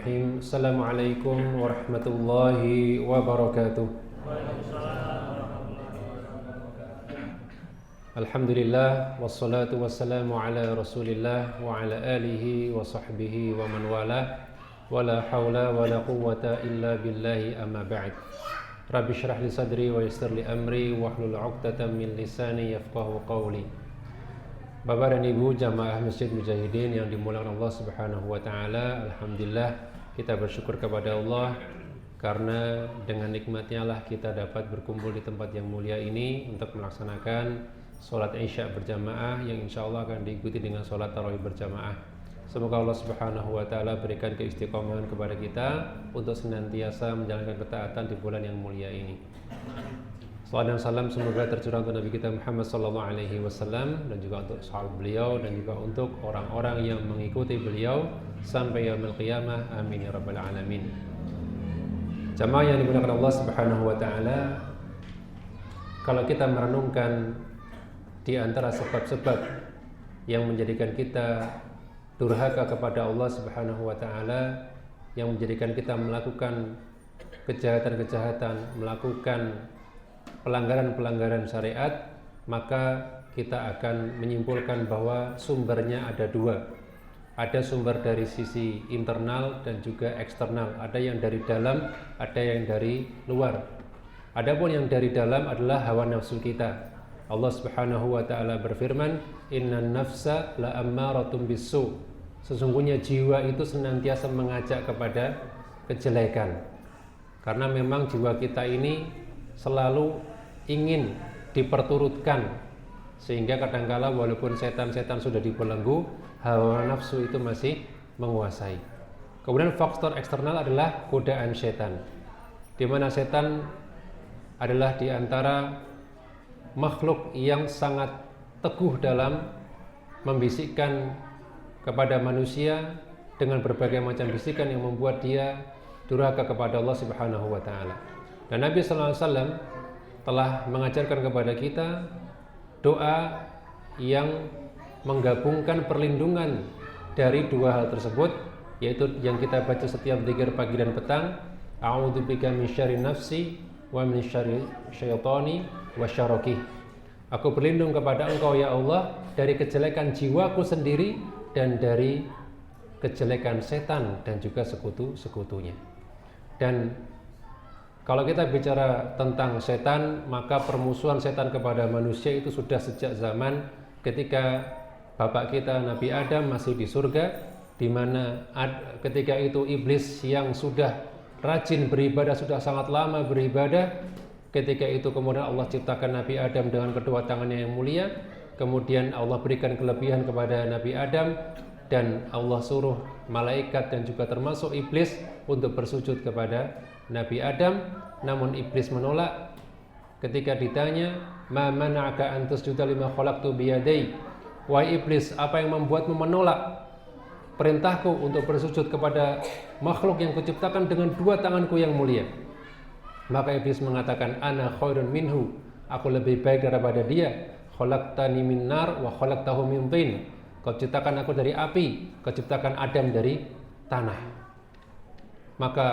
Bismillahirrahmanirrahim. Assalamualaikum warahmatullahi wabarakatuh. Alhamdulillah wassalatu wassalamu ala Rasulillah wa ala alihi wa sahbihi wa man wala. Wala hawla wala quwwata illa billahi amma ba'd. Rabbi shrah li sadri wa yassir li amri wahlul 'uqdatam min lisani yafqahu qawli. Bapak dan Ibu jamaah Masjid Mujahidin yang dimuliakan Allah Subhanahu wa taala, alhamdulillah kita bersyukur kepada Allah karena dengan nikmatnya lah kita dapat berkumpul di tempat yang mulia ini untuk melaksanakan sholat Isya berjamaah yang insya Allah akan diikuti dengan sholat tarawih berjamaah. Semoga Allah Subhanahu wa taala berikan keistiqomahan kepada kita untuk senantiasa menjalankan ketaatan di bulan yang mulia ini. Salam dan salam semoga tercurah untuk Nabi kita Muhammad sallallahu alaihi wasallam dan juga untuk sahabat beliau dan juga untuk orang-orang yang mengikuti beliau sampai yaumil qiyamah. Amin ya rabbal alamin. Jamaah yang dimuliakan Allah Subhanahu wa taala, kalau kita merenungkan di antara sebab-sebab yang menjadikan kita durhaka kepada Allah Subhanahu wa taala, yang menjadikan kita melakukan kejahatan-kejahatan, melakukan pelanggaran-pelanggaran syariat, maka kita akan menyimpulkan bahwa sumbernya ada dua. Ada sumber dari sisi internal dan juga eksternal. Ada yang dari dalam, ada yang dari luar. Adapun yang dari dalam adalah hawa nafsu kita. Allah Subhanahu wa taala berfirman, "Innan nafsa la ammaratum bisu." Sesungguhnya jiwa itu senantiasa mengajak kepada kejelekan. Karena memang jiwa kita ini selalu ingin diperturutkan, sehingga kadangkala walaupun setan-setan sudah dibelenggu, hawa nafsu itu masih menguasai. Kemudian faktor eksternal adalah godaan setan, di mana setan adalah di antara makhluk yang sangat teguh dalam membisikkan kepada manusia dengan berbagai macam bisikan yang membuat dia durhaka kepada Allah Subhanahu wa taala. Dan Nabi sallallahu alaihi wasallam telah mengajarkan kepada kita doa yang menggabungkan perlindungan dari dua hal tersebut, yaitu yang kita baca setiap zikir pagi dan petang, a'udzubika min syarri nafsi wa min syarri syaitani wa syarrakih. Aku berlindung kepada Engkau ya Allah dari kejelekan jiwaku sendiri dan dari kejelekan setan dan juga sekutu-sekutunya. Dan kalau kita bicara tentang setan, maka permusuhan setan kepada manusia itu sudah sejak zaman ketika bapak kita Nabi Adam masih di surga, di mana ketika itu iblis yang sudah rajin beribadah, sudah sangat lama beribadah, ketika itu kemudian Allah ciptakan Nabi Adam dengan kedua tangannya yang mulia, kemudian Allah berikan kelebihan kepada Nabi Adam dan Allah suruh malaikat dan juga termasuk iblis untuk bersujud kepada Nabi Adam, namun iblis menolak. Ketika ditanya, "Ma mana'aka an tasjuda lima khalaqtu biyadai?" Wahai iblis, apa yang membuatmu menolak perintahku untuk bersujud kepada makhluk yang kuciptakan dengan dua tanganku yang mulia? Maka iblis mengatakan, "Ana khairun minhu." Aku lebih baik daripada dia. Khalaqtani min nar wa khalaqtahu min tin. Kau ciptakan aku dari api, kau ciptakan Adam dari tanah. Maka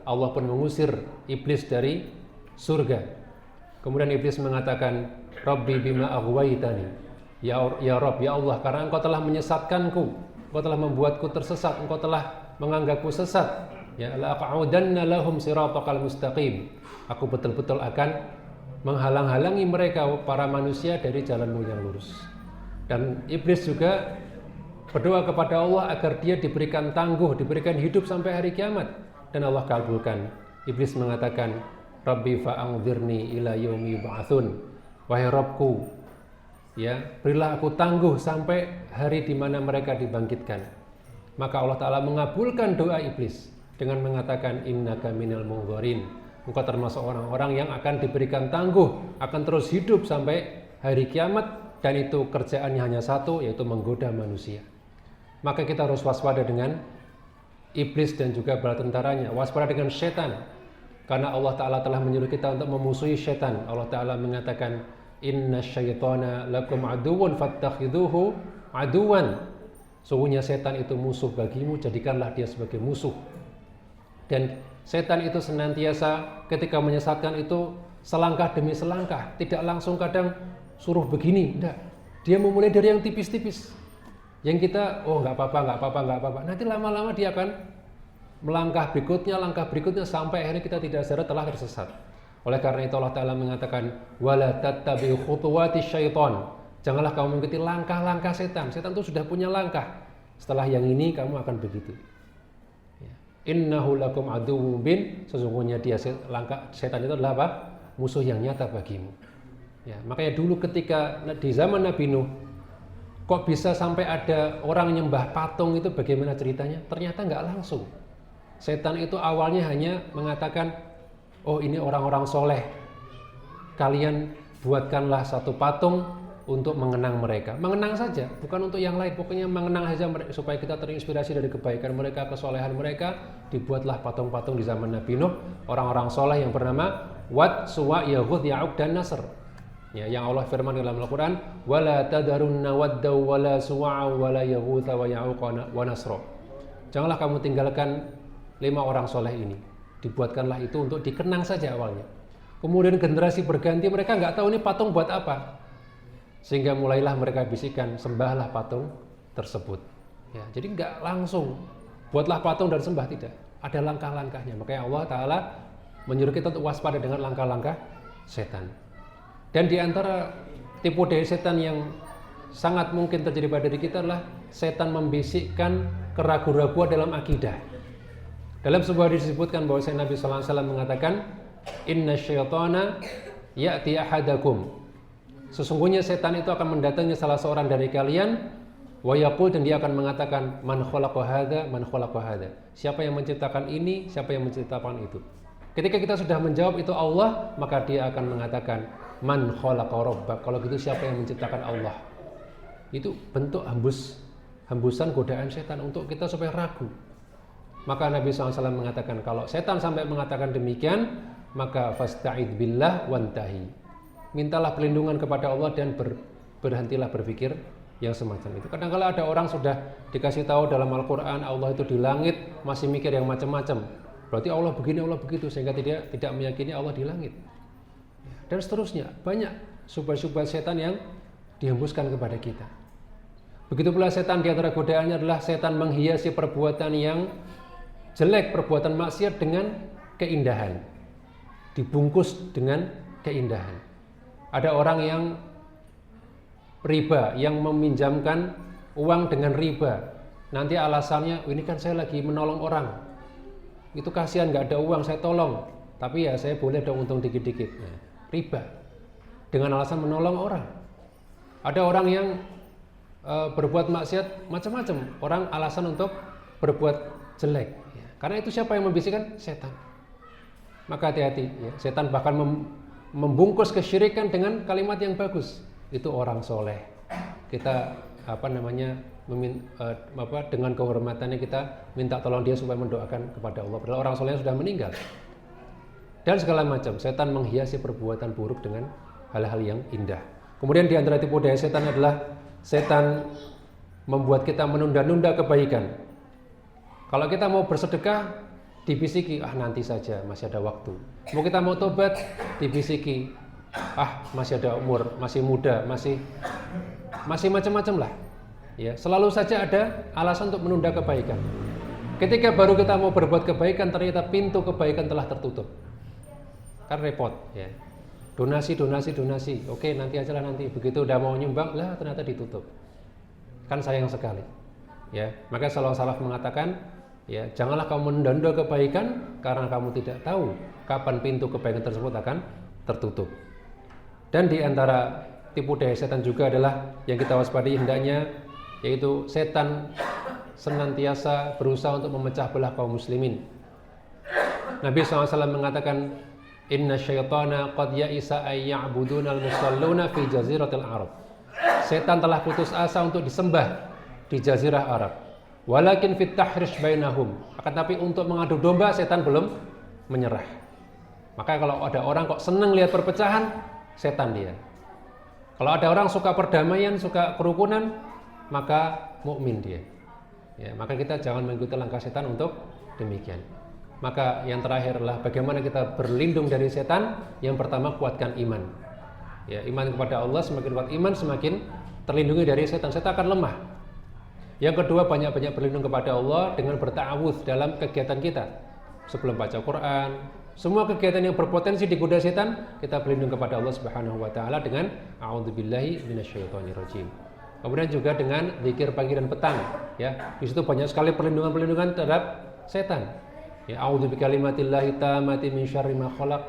Allah pun mengusir iblis dari surga. Kemudian iblis mengatakan, "Rabbi bima aghwaytani." Ya Rabb, ya Allah, karena Engkau telah menyesatkanku, Engkau telah membuatku tersesat, Engkau telah menganggapku sesat. Ya la aq'udanna lahum siratal mustaqim. Aku betul-betul akan menghalang-halangi mereka para manusia dari jalanmu yang lurus. Dan iblis juga berdoa kepada Allah agar dia diberikan tangguh, diberikan hidup sampai hari kiamat. Dan Allah kabulkan. Iblis mengatakan, "Rabbi fa'anzirni ila yaumi yub'atsun." Wahai Rabbku, ya, berilah aku tangguh sampai hari di mana mereka dibangkitkan. Maka Allah Ta'ala mengabulkan doa iblis dengan mengatakan, "Innaka minal munzirin." Engkau termasuk orang-orang yang akan diberikan tangguh, akan terus hidup sampai hari kiamat, dan itu kerjaannya hanya satu, yaitu menggoda manusia. Maka kita harus waspada dengan iblis dan juga bala tentaranya, waspada dengan setan, karena Allah Ta'ala telah menyuruh kita untuk memusuhi setan. Allah Ta'ala mengatakan, "Inna syaitana lakum aduwwun fattakhidhuhu aduwan." Sungguhnya setan itu musuh bagimu, jadikanlah dia sebagai musuh. Dan setan itu senantiasa ketika menyesatkan itu selangkah demi selangkah, tidak langsung kadang suruh begini, enggak. Dia memulai dari yang tipis-tipis. Yang kita, oh nggak apa-apa. Nanti lama-lama dia akan melangkah berikutnya sampai akhirnya kita tidak sadar telah tersesat. Oleh karena itu Allah Ta'ala mengatakan, wala tattabi'u khutuwati syaitan. Janganlah kamu mengikuti langkah-langkah setan. Setan itu sudah punya langkah. Setelah yang ini kamu akan begitu. Innahu lakum aduwwun mubin, sesungguhnya dia setan itu adalah apa? Musuh yang nyata bagimu. Ya, makanya dulu ketika di zaman Nabi Nuh, kok bisa sampai ada orang nyembah patung itu bagaimana ceritanya? Ternyata nggak langsung. Setan itu awalnya hanya mengatakan, oh ini orang-orang soleh, kalian buatkanlah satu patung untuk mengenang mereka. Mengenang saja, bukan untuk yang lain. Pokoknya mengenang saja supaya kita terinspirasi dari kebaikan mereka, kesolehan mereka. Dibuatlah patung-patung di zaman Nabi Nuh, orang-orang soleh yang bernama Wad, Suwa, Yaghud, Ya'uq, dan Nasr. Ya, yang Allah firman dalam Al-Quran, wala tadarunna wadda wala suwa'a wala yaghutha wa ya'uq wa nasra. Janganlah kamu tinggalkan 5 orang soleh ini. Dibuatkanlah itu untuk dikenang saja awalnya. Kemudian generasi berganti, mereka nggak tahu ini patung buat apa. Sehingga mulailah mereka bisikan, sembahlah patung tersebut. Ya, jadi nggak langsung buatlah patung dan sembah, tidak. Ada langkah-langkahnya. Makanya Allah Ta'ala menyuruh kita untuk waspada dengan langkah-langkah setan. Dan di antara tipu daya setan yang sangat mungkin terjadi pada diri kita adalah setan membisikkan keraguan-raguan dalam akidah. Dalam sebuah hadis disebutkan bahwa Nabi sallallahu alaihi wasallam mengatakan, inna syaitana ya'ti ahadakum. Sesungguhnya setan itu akan mendatangi salah seorang dari kalian, wa yaqul, dan dia akan mengatakan, man khalaqa hadza. Siapa yang menciptakan ini, siapa yang menciptakan itu. Ketika kita sudah menjawab itu Allah, maka dia akan mengatakan, man khalaqa rabbak. Kalau gitu siapa yang menciptakan Allah? Itu bentuk hembusan godaan setan untuk kita supaya ragu. Maka Nabi SAW mengatakan, kalau setan sampai mengatakan demikian, maka fasta'id billah wantahi. Mintalah perlindungan kepada Allah dan berhentilah berpikir yang semacam itu. Kadang-kala ada orang sudah dikasih tahu dalam Al-Quran Allah itu di langit, masih mikir yang macam-macam. Berarti Allah begini, Allah begitu, sehingga tidak meyakini Allah di langit. Dan seterusnya, banyak subhat-subhat setan yang dihembuskan kepada kita. Begitu pula setan, di antara godaannya adalah setan menghiasi perbuatan yang jelek, perbuatan maksiat dengan keindahan. Dibungkus dengan keindahan. Ada orang yang riba, yang meminjamkan uang dengan riba. Nanti alasannya, ini kan saya lagi menolong orang. Itu kasihan, nggak ada uang, saya tolong. Tapi ya saya boleh dong untung dikit-dikit. Nah, riba. Dengan alasan menolong orang. Ada orang yang berbuat maksiat macam-macam. Orang alasan untuk berbuat jelek. Ya. Karena itu siapa yang membisikkan? Setan. Maka hati-hati. Ya. Setan bahkan membungkus kesyirikan dengan kalimat yang bagus. Itu orang soleh. Kita dengan kehormatannya kita minta tolong dia supaya mendoakan kepada Allah. Padahal orang soleh sudah meninggal. Dan segala macam. Setan menghiasi perbuatan buruk dengan hal-hal yang indah. Kemudian di antara tipu daya setan adalah setan membuat kita menunda-nunda kebaikan. Kalau kita mau bersedekah, dibisiki, nanti saja, masih ada waktu. Kita mau tobat, dibisiki, masih ada umur, masih muda, masih macam-macam lah. Ya, selalu saja ada alasan untuk menunda kebaikan. Ketika baru kita mau berbuat kebaikan, ternyata pintu kebaikan telah tertutup. Kan repot, ya. Donasi. Oke, nanti aja lah nanti. Begitu udah mau nyumbang, ternyata ditutup. Kan sayang sekali. Ya, maka salaf mengatakan, ya, janganlah kamu menunda kebaikan karena kamu tidak tahu kapan pintu kebaikan tersebut akan tertutup. Dan di antara tipu daya setan juga adalah yang kita waspadai hendaknya, yaitu setan senantiasa berusaha untuk memecah belah kaum muslimin. Nabi SAW mengatakan, inna syaitana qad ya'isa ay ya'budunal musalluna fi jaziratil Arab. Setan telah putus asa untuk disembah di jazirah Arab. Walakin fit tahrish bainahum. Akan tapi untuk mengadu domba setan belum menyerah. Maka kalau ada orang kok senang lihat perpecahan, setan dia. Kalau ada orang suka perdamaian, suka kerukunan, maka mukmin dia. Ya, maka kita jangan mengikuti langkah setan untuk demikian. Maka yang terakhir adalah bagaimana kita berlindung dari setan. Yang pertama, kuatkan iman. Ya, iman kepada Allah, semakin kuat iman semakin terlindungi dari setan. Setan akan lemah. Yang kedua, banyak-banyak berlindung kepada Allah dengan berta'awudz dalam kegiatan kita. Sebelum baca Quran, semua kegiatan yang berpotensi digoda setan, kita berlindung kepada Allah Subhanahu wa taala dengan a'udzubillahi minasyaitonirrajim. Kemudian juga dengan zikir pagi dan petang, ya. Di situ banyak sekali perlindungan terhadap setan. Ya, a'udzu bikalimatillahi tammati min syarri ma khalaq.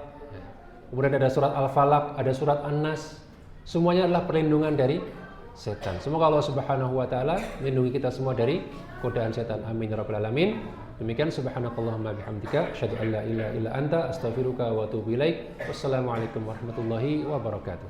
Kemudian ada surat Al-Falaq, ada surat An-Nas. Semuanya adalah perlindungan dari setan. Semoga Allah Subhanahu wa taala melindungi kita semua dari godaan setan. Amin ya rabbal alamin. Demikian subhanakallahumma bihamdika asyhadu an la ilaha illa anta astaghfiruka wa atubu ilaik. Wassalamualaikum warahmatullahi wabarakatuh.